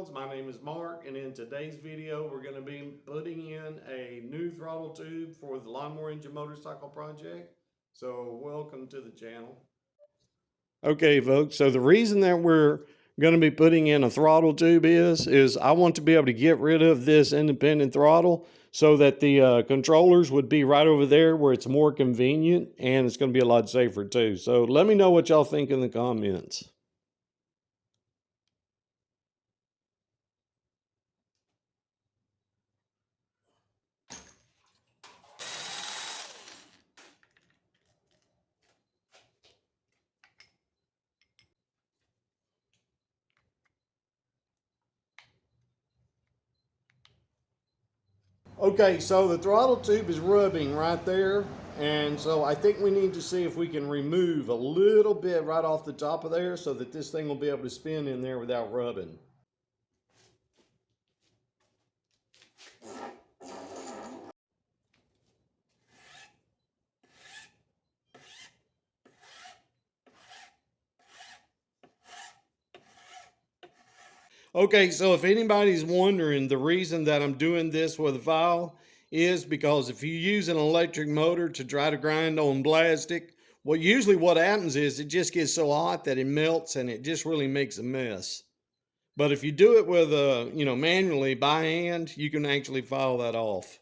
Pals. My name is Mark, and in today's video we're going to be putting in a new throttle tube for the lawnmower engine motorcycle project. So welcome to the channel. Okay folks, so the reason that we're going to be putting in a throttle tube is I want to be able to get rid of this independent throttle so that the controllers would be right over there where it's more convenient, and it's going to be a lot safer too. So let me know what y'all think in the comments. Okay, so the throttle tube is rubbing right there, and so I think we need to see if we can remove a little bit right off the top of there so that this thing will be able to spin in there without rubbing. Okay, so if anybody's wondering, the reason that I'm doing this with a file is because if you use an electric motor to try to grind on plastic, well, usually what happens is it just gets so hot that it melts and it just really makes a mess. But if you do it with manually by hand, you can actually file that off.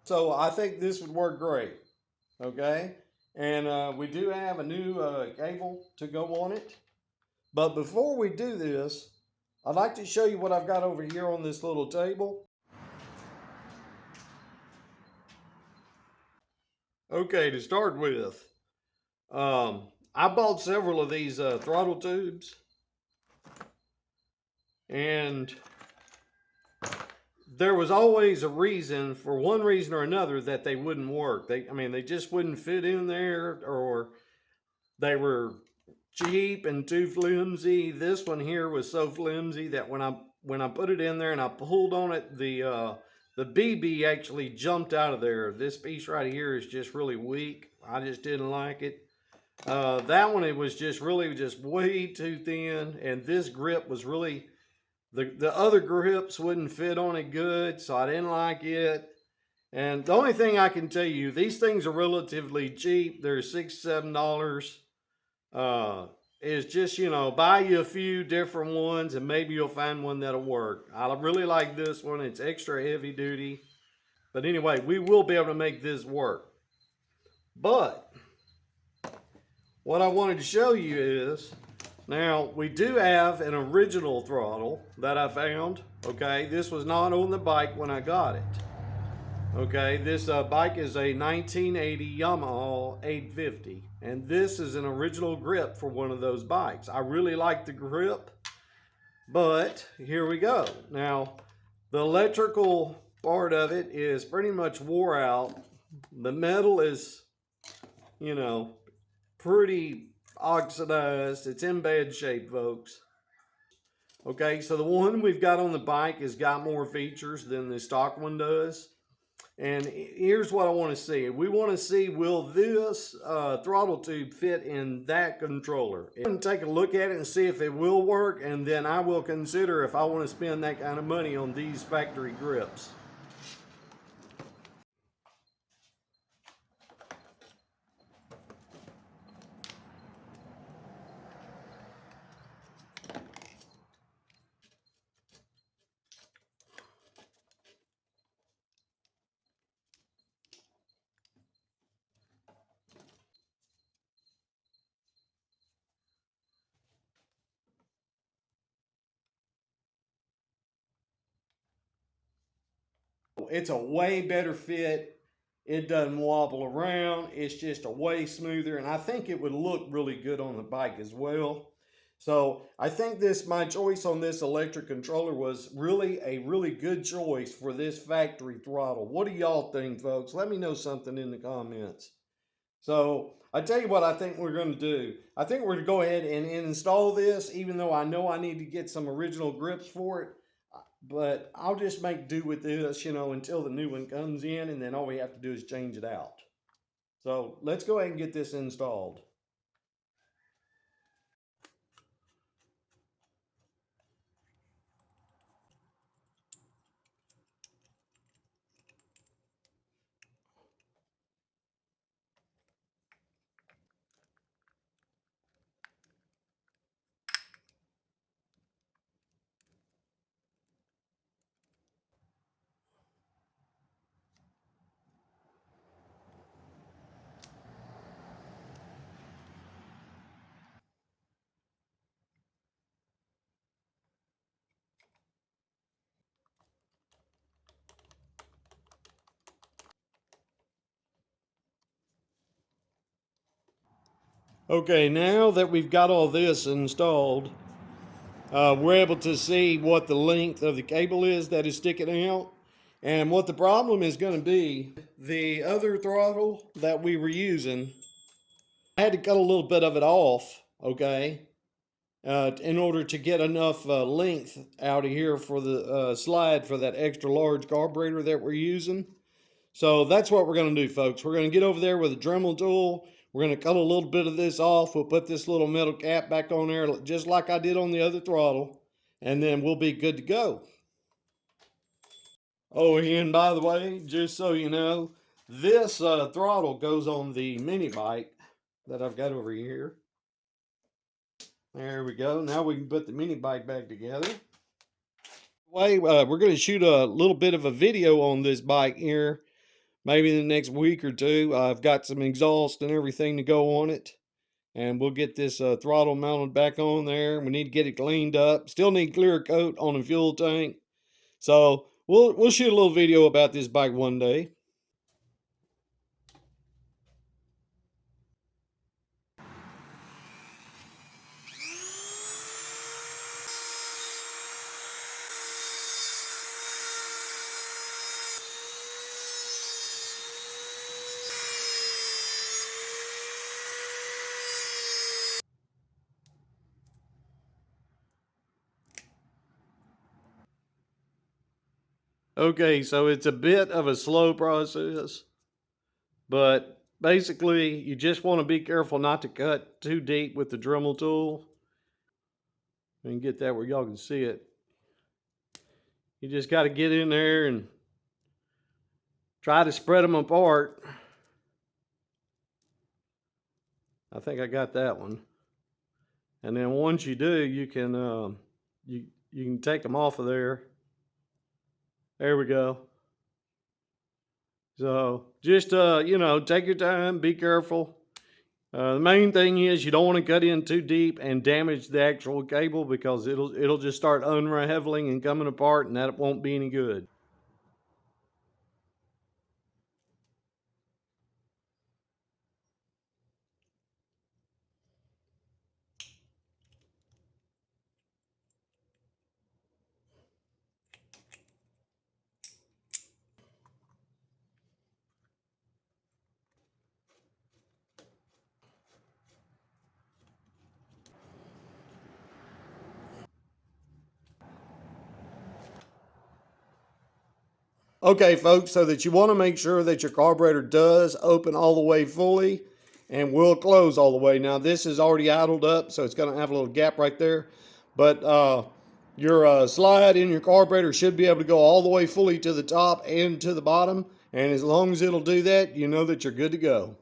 So I think this would work great. Okay. And we do have a new cable to go on it. But before we do this, I'd like to show you what I've got over here on this little table. Okay, to start with, I bought several of these throttle tubes, and there was always a reason, for one reason or another, that they wouldn't work. They just wouldn't fit in there, or they were cheap and too flimsy. This one here was so flimsy that when I put it in there and I pulled on it, the BB actually jumped out of there. This piece right here is just really weak. I just didn't like it. That one, it was just really just way too thin, and this grip was really, the other grips wouldn't fit on it good, so I didn't like it. And the only thing I can tell you, these things are relatively cheap. They're $6, $7. Is just, buy you a few different ones and maybe you'll find one that'll work. I really like this one. It's extra heavy duty. But anyway, we will be able to make this work. But what I wanted to show you is, now we do have an original throttle that I found. Okay, this was not on the bike when I got it. Okay, this bike is a 1980 Yamaha 850, and this is an original grip for one of those bikes. I really like the grip, but here we go. Now, the electrical part of it is pretty much wore out. The metal is, pretty oxidized. It's in bad shape, folks. Okay, so the one we've got on the bike has got more features than the stock one does. And here's what I want to see. We want to see, will this throttle tube fit in that controller? And take a look at it and see if it will work, and then I will consider if I want to spend that kind of money on these factory grips. it's a way better fit. It doesn't wobble around. It's just a way smoother, and I think it would look really good on the bike as well. So I think my choice on this electric controller was really a really good choice for this factory throttle. What do y'all think, folks? Let me know something in the comments. So I tell you what I think we're going to do. I think we're going to go ahead and install this, even though I know I need to get some original grips for it. But I'll just make do with this, until the new one comes in, and then all we have to do is change it out. So let's go ahead and get this installed. Okay, now that we've got all this installed, we're able to see what the length of the cable is that is sticking out. And what the problem is going to be, the other throttle that we were using, I had to cut a little bit of it off, okay, in order to get enough length out of here for the slide for that extra large carburetor that we're using. So that's what we're going to do, folks. We're going to get over there with a Dremel tool. We're going to cut a little bit of this off. We'll put this little metal cap back on there just like I did on the other throttle. And then we'll be good to go. Oh, and by the way, just so you know, this throttle goes on the mini bike that I've got over here. There we go. Now we can put the mini bike back together. We're going to shoot a little bit of a video on this bike here. Maybe in the next week or two. I've got some exhaust and everything to go on it. And we'll get this throttle mounted back on there. We need to get it cleaned up. Still need clear coat on the fuel tank. So we'll shoot a little video about this bike one day. Okay, so it's a bit of a slow process, but basically you just want to be careful not to cut too deep with the Dremel tool. And get that where y'all can see it. You just got to get in there and try to spread them apart. I think I got that one. And then once you do, you can you can take them off of there. There we go. So just take your time, be careful. The main thing is you don't want to cut in too deep and damage the actual cable, because it'll just start unraveling and coming apart, and that won't be any good. Okay, folks, so that you want to make sure that your carburetor does open all the way fully and will close all the way. Now, this is already idled up, so it's going to have a little gap right there. But your slide in your carburetor should be able to go all the way fully to the top and to the bottom. And as long as it'll do that, you know that you're good to go.